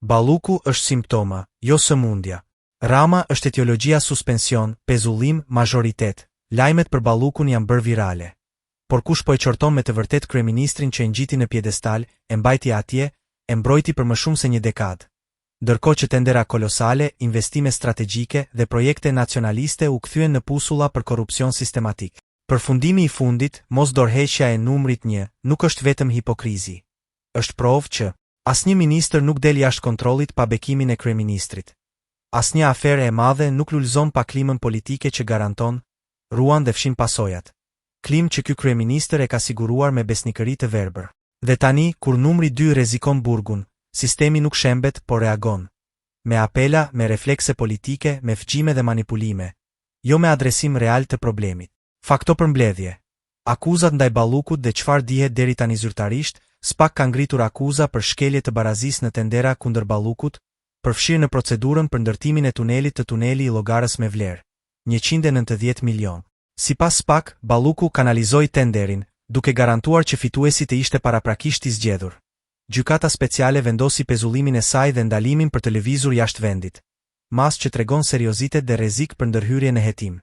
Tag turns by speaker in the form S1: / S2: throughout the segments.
S1: Balluku është simptoma, jo sëmundja. Rama është etiologjia suspension, pezullim, majoritet. Lajmet për Ballukun janë bërë virale. Por kush po e qorton me të vërtet kryeministrin që e ngjiti në piedestal, e mbajti atje, e mbrojti për më shumë se një dekadë. Ndërkohë që tendera kolosale, investime strategjike dhe projekte nacionaliste u kthyen në pusulla për korrupsion sistematik. Përfundimi i fundit, mos dorëheqja e numrit 1, nuk është vetëm hipokrizi. Është provë që asnjë ministër nuk del jashtë kontrollit pa bekimin e kryeministrit. Asnjë aferë e madhe nuk lulëzon pa klimën politike që garanton, ruan dhe fshin pasojat. Klim që ky kryeministër e ka siguruar me besnikëri të verbër. Dhe tani, kur numri 2 rrezikon burgun, sistemi nuk shembet, por reagon. Me apela, me reflekse politike, me fëgjime dhe manipulime. Jo me adresim real të problemit. Fakto për mbledhje. Akuzat ndaj Ballukut dhe çfarë dihet deri tani zyrtarisht, SPAK ka ngritur akuza për shkelje të barazisë në tendera kundër Ballukut, përfshirë në procedurën për ndërtimin e tunelit të tuneli i Llogarës me vlerë 190 milion. Sipas SPAK, Balluku kanalizoi tenderin, duke garantuar që fituesi të ishte paraprakisht i zgjedhur. Gjykata speciale vendosi pezullimin e saj dhe ndalimin për të lëvizur jashtë vendit. Mas që tregon seriozitet dhe rrezik për ndërhyrje në hetim.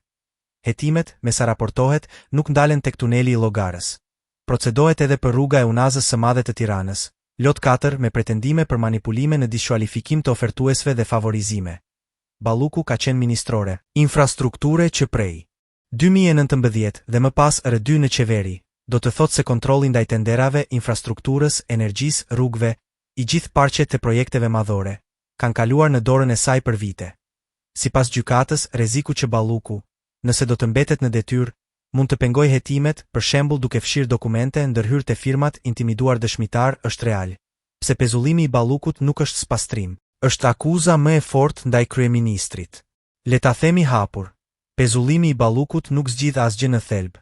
S1: Hetimet, me sa raportohet, nuk ndalen tek tuneli i Llogarës. Procedohet edhe për rruga e Unazës së Madhe të Tiranës, lot 4 me pretendime për manipulime në diskualifikim të ofertuesve dhe favorizime. Balluku ka qenë ministrore infrastrukture që prej 2019 dhe më pas R2 në qeveri, do të thotë se kontrolli ndaj tenderave, infrastrukturës, energjisë, rrugëve, i gjithë parqet të projekteve madhore, kanë kaluar në dorën e saj për vite. Sipas gjykatës, rreziku që Balluku, nëse do të mbetet në detyrë, mund të pengojë hetimet, për shembull duke fshirë dokumente, ndërhyrë te firmat, intimiduar dëshmitar, është real. Pse pezullimi i Ballukut nuk është spastrim, është akuza më e fortë ndaj kryeministrit. Le ta themi hapur, pezullimi i Ballukut nuk zgjidh asgjë në thelb.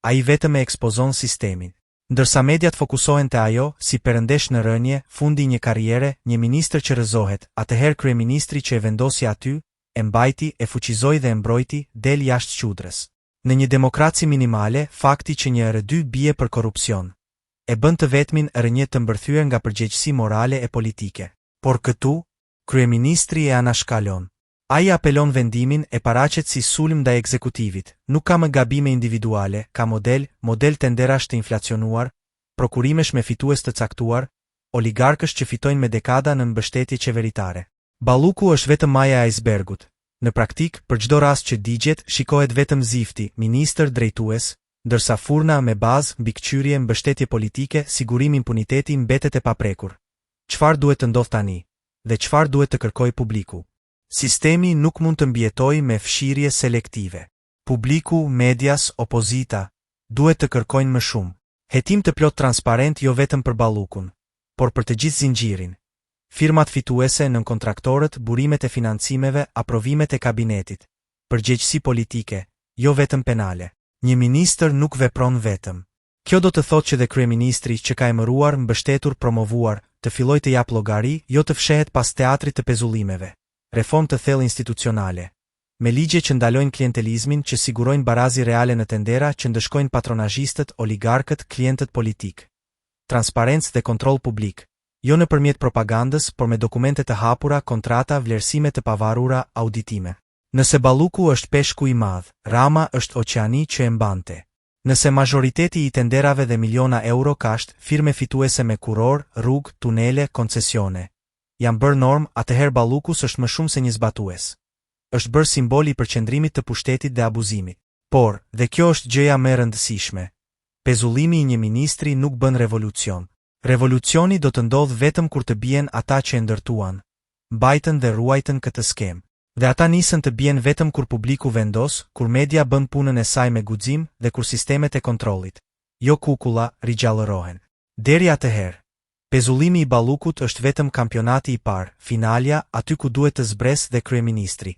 S1: Ai vetëm e ekspozon sistemin. Ndërsa mediat fokusohen te ajo, si perëndesh në rënje, fundi një karriere, një ministër që rrëzohet, atëherë kryeministri që e vendosi aty, e mbajti, e fuqizoi dhe e mbrojti, del jashtë qudrës. Në një demokraci minimale, fakti që një R2 bie për korrupsion e bën të vetmin R1 të mbërthyer nga përgjegjësi morale e politike. Por këtu, kryeministri e anashkalon. Ai apelon vendimin e paraqet si sulm ndaj ekzekutivit. Nuk ka më gabime individuale, ka model tenderash të inflacionuar, prokurimesh me fitues të caktuar, oligarkësh që fitojnë me dekada në mbështetje qeveritare. Balluku është vetëm maja e icebergut. Në praktik, për çdo rast që digjet, shikohet vetëm zifti, ministër, drejtues, ndërsa furna me bazë, mbikëqyrje, mbështetje politike, sigurim impuniteti mbetet e paprekur. Çfarë duhet të ndodh tani? Dhe çfarë duhet të kërkojë publiku? Sistemi nuk mund të mbijetojë me fshirje selektive. Publiku, medias, opozita duhet të kërkojnë më shumë. Hetim të plot transparent jo vetëm për Ballukun, por për të gjithë zinxhirin. Firmat fituese, nën kontraktorët, burimet e financimeve, aprovimet e kabinetit. Përgjegjësi politike, jo vetëm penale. Një ministër nuk vepron vetëm. Kjo do të thotë që dhe kryeministri që ka emëruar, mbështetur, promovuar, të fillojë të jap llogari, jo të fshehet pas teatrit të pezullimeve. Reformë të thellë institucionale. Me ligje që ndalojnë klientelizmin, që sigurojnë barazi reale në tendera, që ndëshkojnë patronazhistët, oligarkët, klientët politik. Transparencë dhe kontroll publik. Jo nëpërmjet propagandës, por me dokumente të hapura, kontrata, vlerësime të pavarura, auditime. Nëse Balluku është peshku i madh, Rama është oqeani që e mbante. Nëse majoriteti i tenderave dhe miliona euro kasht, firme fituese me kuror, rrugë, tunele, koncesione, janë bërë norm, atëherë Ballukus është më shumë se një zbatues. Është bërë simboli i përqendrimit të pushtetit dhe abuzimit. Por, dhe kjo është gjëja më e rëndësishme, pezullimi i një ministri nuk bën revolucion. Revolucioni do të ndodh vetëm kur të bien ata që e ndërtuan, mbajtën dhe ruajtën këtë skemë. Dhe ata nisën të bien vetëm kur publiku vendos, kur media bën punën e saj me guxim dhe kur sistemet e kontrollit, jo kukulla, rigjallërohen. Deri atëherë, pezullimi i Ballukut është vetëm kampionati i parë, finalja aty ku duhet të zbresë dhe kryeministri.